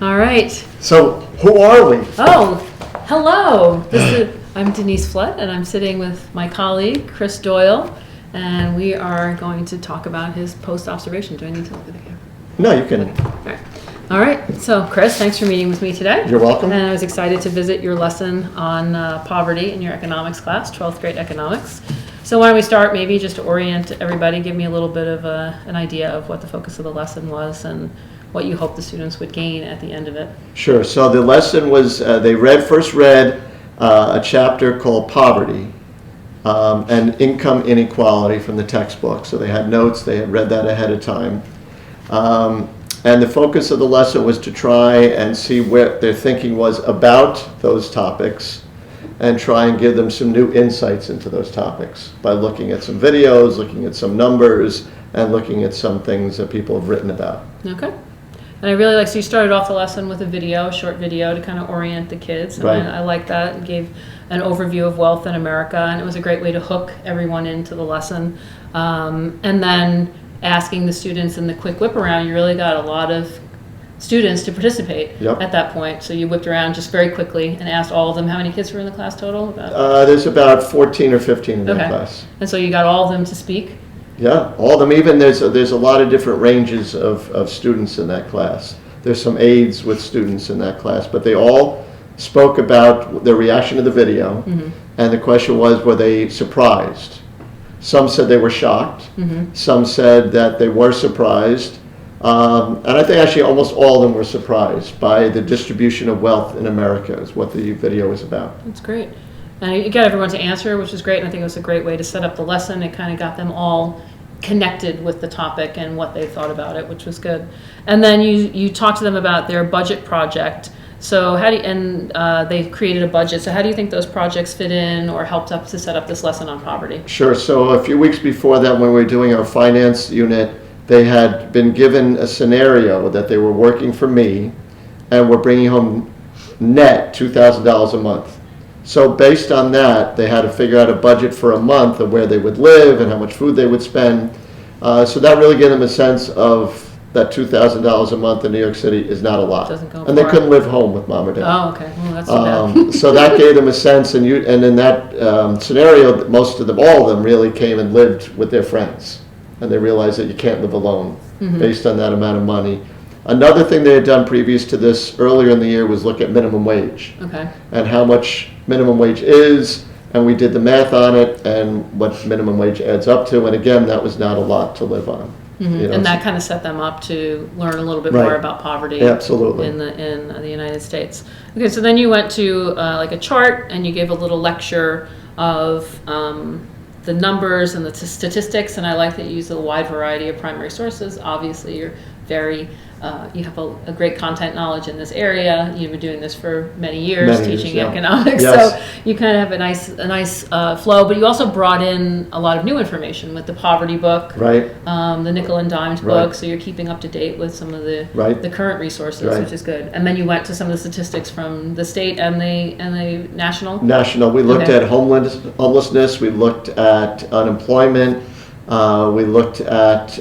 All right. So, who are we? Oh, hello. I'm Denise Flood, and I'm sitting with my colleague, Chris Doyle, and we are going to talk about his post-observation. Do I need to look at the camera? No, you can. All right. So, Chris, thanks for meeting with me today. You're welcome. And I was excited to visit your lesson on poverty in your economics class, 12th grade economics. So why don't we start maybe just to orient everybody, give me a little bit of an idea of what the focus of the lesson was and what you hope the students would gain at the end of it. Sure. So the lesson was, they first read a chapter called Poverty and Income Inequality from the textbook. So they had notes, they had read that ahead of time. And the focus of the lesson was to try and see what their thinking was about those topics and try and give them some new insights into those topics by looking at some videos, looking at some numbers, and looking at some things that people have written about. Okay. And I really like, so you started off the lesson with a short video to kind of orient the kids. And Right. I like that, and gave an overview of wealth in America, and it was a great way to hook everyone into the lesson. And then asking the students in the quick whip around, you really got a lot of students to participate at that point. So you whipped around just very quickly and asked all of them. How many kids were in the class total? There's about 14 or 15 in that class. And so you got all of them to speak? Yeah, all of them. Even there's a lot of different ranges of students in that class. There's some aides with students in that class, but they all spoke about their reaction to the video. Mm-hmm. And the question was, were they surprised? Some said they were shocked. Mm-hmm. Some said that they were surprised. And I think actually almost all of them were surprised by the distribution of wealth in America is what the video is about. That's great. And you got everyone to answer, which is great. And I think it was a great way to set up the lesson. It kind of got them all connected with the topic and what they thought about it, which was good. And then you talked to them about their budget project. So they created a budget. So how do you think those projects fit in or helped up to set up this lesson on poverty? Sure. So a few weeks before that, when we were doing our finance unit, they had been given a scenario that they were working for me and were bringing home net $2,000 a month. So based on that, they had to figure out a budget for a month of where they would live and how much food they would spend. So that really gave them a sense of that $2,000 a month in New York City is not a lot. Doesn't go and they couldn't live home with mom or dad. Oh, okay. Well, that's too bad. So that gave them a sense, and in that scenario, most of them, all of them really came and lived with their friends. And they realized that you can't live alone based on that amount of money. Another thing they had done previous to this earlier in the year was look at minimum wage and how much minimum wage is, and we did the math on it and what minimum wage adds up to, and again, that was not a lot to live on. You know, and that kind of set them up to learn a little bit more about poverty Absolutely. in the United States. Okay, so then you went to like a chart and you gave a little lecture of the numbers and the statistics, and I like that you use a wide variety of primary sources. Obviously, you're you have a great content knowledge in this area. You've been doing this for many years, teaching economics, so you kind of have a nice flow. But you also brought in a lot of new information with the poverty book, the nickel and dimes book. So you're keeping up to date with some of the current resources, which is good. And then you went to some of the statistics from the state and the national. We looked at homelessness. We looked at unemployment. We looked at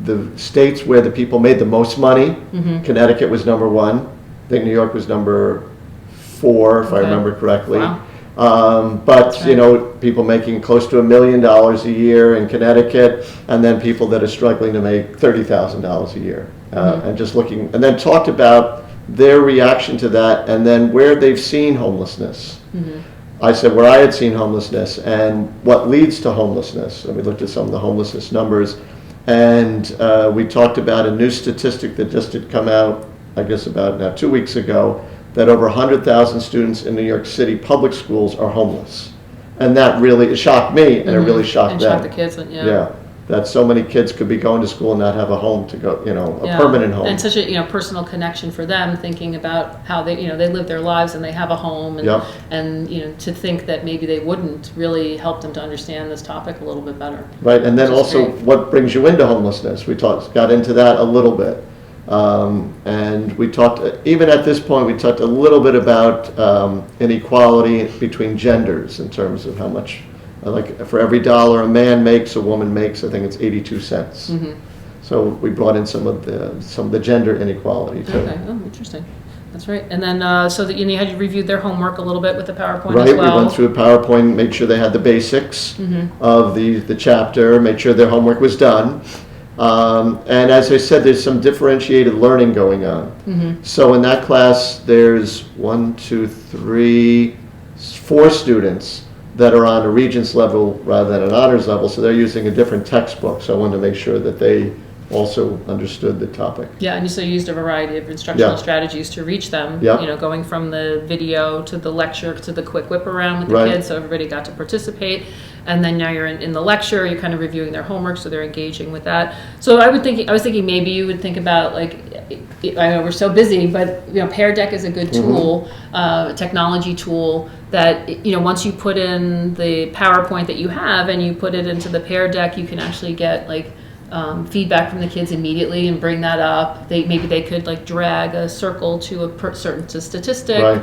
the states where the people made the most money. Connecticut was number 1. I think New York was number 4, if I remember correctly. Wow. But you know, people making close to $1 million a year in Connecticut, and then people that are struggling to make $30,000 a year, and just looking, and then talked about their reaction to that, and then where they've seen homelessness. I said where I had seen homelessness and what leads to homelessness, and we looked at some of the homelessness numbers. And we talked about a new statistic that just had come out, I guess about now 2 weeks ago, that over 100,000 students in New York City public schools are homeless. And that really shocked me, and it really shocked them. And shocked the kids, yeah. That so many kids could be going to school and not have a home to go, a permanent home. And such a personal connection for them, thinking about how they live their lives and they have a home, and to think that maybe they wouldn't really help them to understand this topic a little bit better. Right, and then also what brings you into homelessness. We got into that a little bit. And we talked, even at this point, we talked a little bit about inequality between genders in terms of how much, like for every dollar a man makes, a woman makes, I think it's 82 cents. So we brought in some of the gender inequality too. Okay, oh, interesting. That's right. And then, so that you had you reviewed their homework a little bit with the PowerPoint Right, as well. we went through a PowerPoint, made sure they had the basics of the chapter, made sure their homework was done. And as I said, there's some differentiated learning going on. So in that class, there's 4 students that are on a Regents level rather than an honors level, so they're using a different textbook. So I wanted to make sure that they also understood the topic. Yeah, and you so used a variety of instructional Yeah. strategies to reach them. Yeah. Going from the video to the lecture to the quick whip around with the Right. kids, so everybody got to participate. And then now you're in the lecture, you're kind of reviewing their homework, so they're engaging with that. So I was thinking maybe you would think about, like, I know we're so busy, but Pear Deck is a good tool, technology tool that once you put in the PowerPoint that you have and you put it into the Pear Deck, you can actually get feedback from the kids immediately and bring that up. Maybe they could drag a circle to a certain statistic, Right.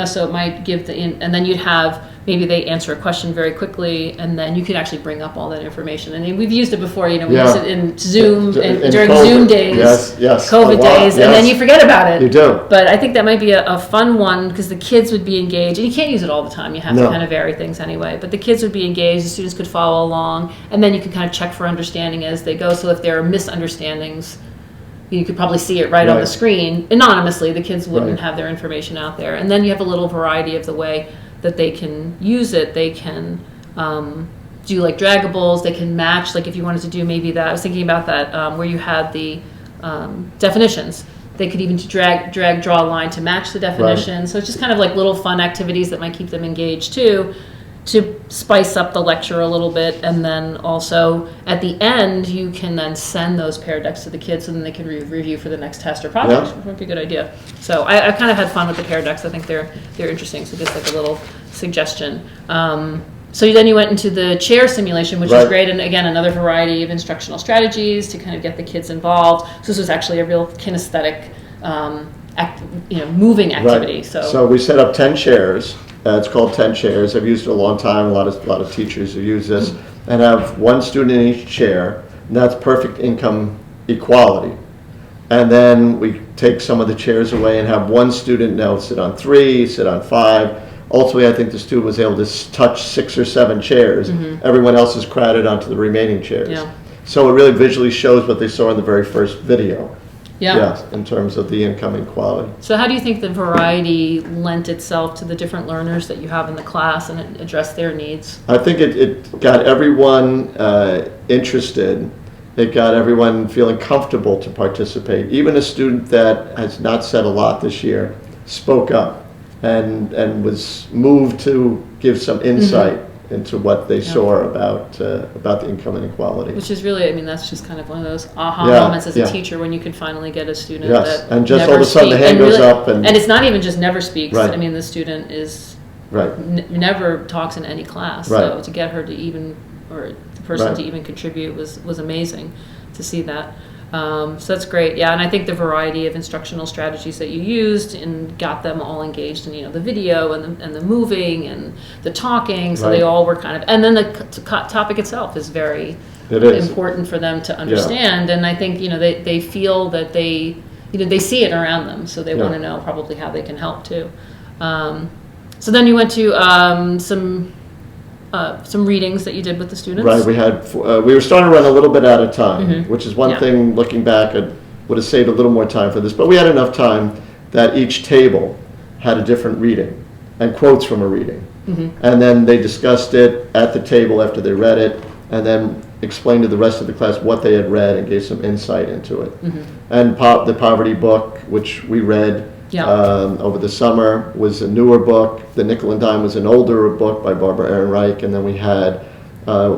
So it might give and then you'd have, maybe they answer a question very quickly, and then you can actually bring up all that information. And we've used it before, we Yeah. used it in Zoom, In during COVID. Zoom days, Yes. COVID A lot, days, and then yes. you forget about it. You do. But I think that might be a fun one, because the kids would be engaged, and you can't use it all the time, you have to No. kind of vary things anyway, but the kids would be engaged, the students could follow along, and then you can kind of check for understanding as they go. So if there are misunderstandings, you could probably see it right on the Right. screen anonymously. The kids wouldn't Right. have their information out there, and then you have a little variety of the way that they can use it. They can do dragables. They can match, if you wanted to do maybe that. I was thinking about that where you had the definitions. They could even drag, draw a line to match the definition. So it's just kind of little fun activities that might keep them engaged too, to spice up the lecture a little bit. And then also at the end, you can then send those Pear Decks to the kids, so then they can review for the next test or project, Yeah. which would be a good idea. So I kind of had fun with the Pear Decks. I think they're interesting. So just a little suggestion. So then you went into the chair simulation, which is Right. great, and again, another variety of instructional strategies to kind of get the kids involved. So this was actually a real kinesthetic, moving activity. Right. So we set up 10 chairs. It's called 10 chairs. I've used it a long time. A lot of teachers who use this, and have one student in each chair, and that's perfect income equality. And then we take some of the chairs away and have one student now sit on 3, sit on 5. Ultimately, I think the student was able to touch 6 or 7 chairs. Everyone else is crowded onto the remaining chairs. Yeah. So it really visually shows what they saw in the very first video. yeah. Yes, in terms of the income inequality. So how do you think the variety lent itself to the different learners that you have in the class, and it addressed their needs? I think it got everyone interested. It got everyone feeling comfortable to participate. Even a student that has not said a lot this year spoke up and was moved to give some insight into what they saw about the income inequality. Which is really, that's just kind of one of those aha Yeah, moments as a yeah. teacher, when you can finally get a student Yes, that and just never all of a sudden the speak- hand and goes really- up and- it's not even just never speaks. Right. The student is Right. never talks in any class. Right. So to get her to even, or the person Right. to even contribute was amazing to see that. So that's great. Yeah, and I think the variety of instructional strategies that you used and got them all engaged in, the video and the moving and the talking. So they Right. all were kind of, and then the topic itself is very It is. important for them to understand. And I think, they feel that they see it around them. So they Yeah. want to know probably how they can help too. So then you went to some readings that you did with the students. Right, we were starting to run a little bit out of time, which is one Yeah. thing, looking back, I would have saved a little more time for this, but we had enough time that each table had a different reading and quotes from a reading. And then they discussed it at the table after they read it, and then explained to the rest of the class what they had read and gave some insight into it. And the Poverty book, which we read Yeah. over the summer, was a newer book. The Nickel and Dime was an older book by Barbara Ehrenreich. And then we had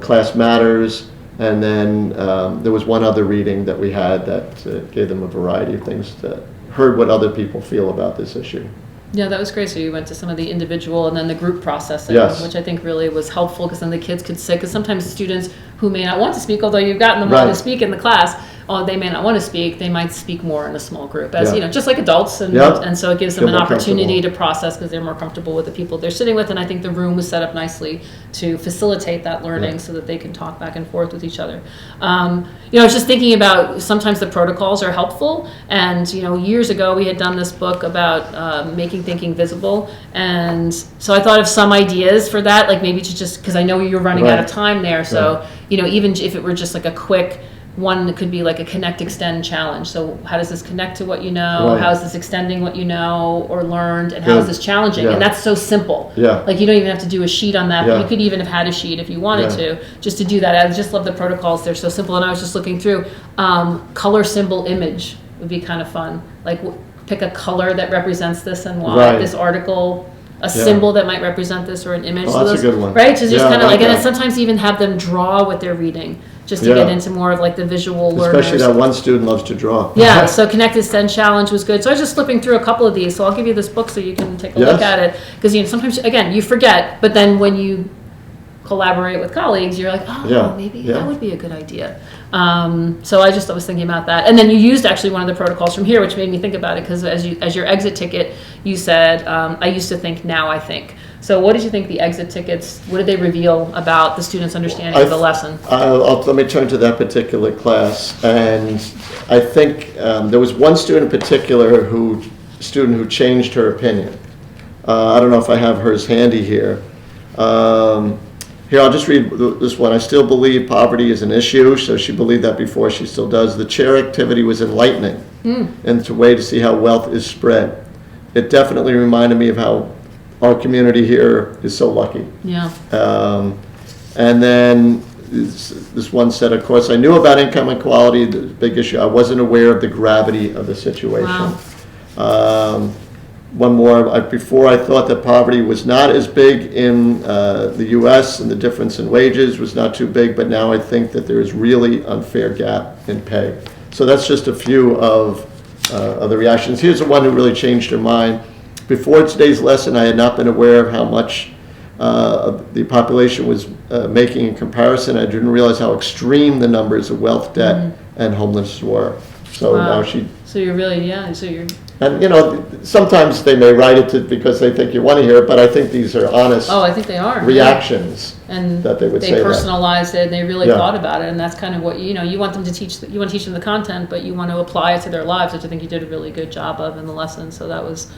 Class Matters. And then there was one other reading that we had that gave them a variety of things, that heard what other people feel about this issue. Yeah, that was great. So you went to some of the individual and then the group processing, Yes. which I think really was helpful, because then the kids could say, because sometimes students who may not want to speak, although you've gotten them all to Right. speak in the class, oh, they may not want to speak, they might speak more in a small group, as Yeah. just like adults, and Yep. and so it gives them Feel an more opportunity comfortable. to process because they're more comfortable with the people they're sitting with, and I think the room was set up nicely to facilitate that learning Yeah. so that they can talk back and forth with each other. I was just thinking about sometimes the protocols are helpful, and years ago we had done this book about making thinking visible, and so I thought of some ideas for that, like maybe to just, because I know you're running out of Right. time there, so even if it were just like a quick one, that could be like a connect extend challenge. So how does this connect to what you know? Right. How is this extending what you know or learned? And how is Good. this challenging? Yeah. And that's so simple. Yeah. Like you don't even have to do a sheet on that. But Yeah. you could even have had a sheet if you wanted Yeah. to, just to do that. I just love the protocols. They're so simple. And I was just looking through color, symbol, image would be kind of fun. Like pick a color that represents this and why. Right. This article, a Yeah. symbol that might represent this, or an image. Oh, So that's a those- good one. Right? So just Yeah, kind I of like and then that. sometimes even have them draw what they're reading, just to Yeah. get into more of like the visual learners. Especially that one student loves to draw. Yeah, so Connect Extend Challenge was good. So I was just flipping through a couple of these. So I'll give you this book so you can take a look Yes. at it. Because sometimes, again, you forget, but then when you collaborate with colleagues, you're like, oh, Yeah, maybe yeah. that would be a good idea. So I was thinking about that. And then you used actually one of the protocols from here, which made me think about it. Because as your exit ticket, you said, I used to think, now I think. So what did you think the exit tickets, what did they reveal about the students' understanding of the lesson? Let me turn to that particular class, and I think there was one student in particular who changed her opinion. I don't know if I have hers handy here. Here, I'll just read this one. I still believe poverty is an issue, so she believed that before, she still does. The chair activity was enlightening, and it's a way to see how wealth is spread. It definitely reminded me of how our community here is so lucky. Yeah. And then this one said, of course, I knew about income inequality, the big issue. I wasn't aware of the gravity of the situation. One more, before I thought that poverty was not as big in the US, and the difference in wages was not too big, but now I think that there is really unfair gap in pay. So that's just a few of the reactions. Here's the one who really changed her mind. Before today's lesson, I had not been aware of how much the population was making in comparison. I didn't realize how extreme the numbers of wealth, debt, and homelessness were. So Wow. now she, So you're really, so you're, and sometimes they may write it because they think you want to hear it, but I think these are honest I think they are. reactions. And that they would they say that. personalized it, and they really Yeah. thought about it, and that's kind of what, you want them to teach, you want to teach them the content, but you want to apply it to their lives, which I think you did a really good job of in the lesson, so that was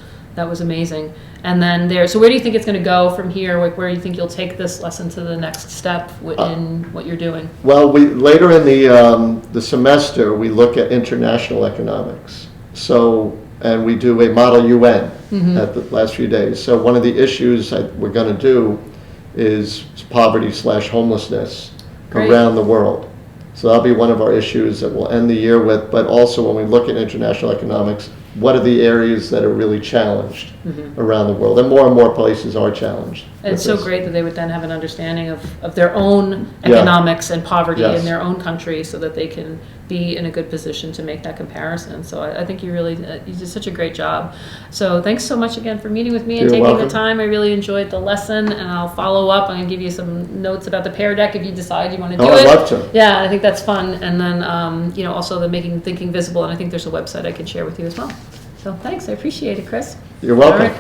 amazing. And then so where do you think it's going to go from here? Like, where do you think you'll take this lesson to the next step in what you're doing? Well, later in the semester, we look at international economics. So, and we do a Model UN at the last few days. So one of the issues we're going to do is poverty/homelessness Great. around the world. So that'll be one of our issues that we'll end the year with. But also when we look at international economics, what are the areas that are really challenged around the world? And more places are challenged. And it's with so this. great that they would then have an understanding of their own Yeah. economics and poverty Yes. in their own country, so that they can be in a good position to make that comparison. So I think you did such a great job. So thanks so much again for meeting with me and You're taking welcome. the time. I really enjoyed the lesson, and I'll follow up. I'm going to give you some notes about the Pear Deck if you decide you want to do Oh, it. I'd love to. Yeah, I think that's fun. And then, also the making thinking visible, and I think there's a website I can share with you as well. So thanks, I appreciate it, Chris. You're welcome. All right.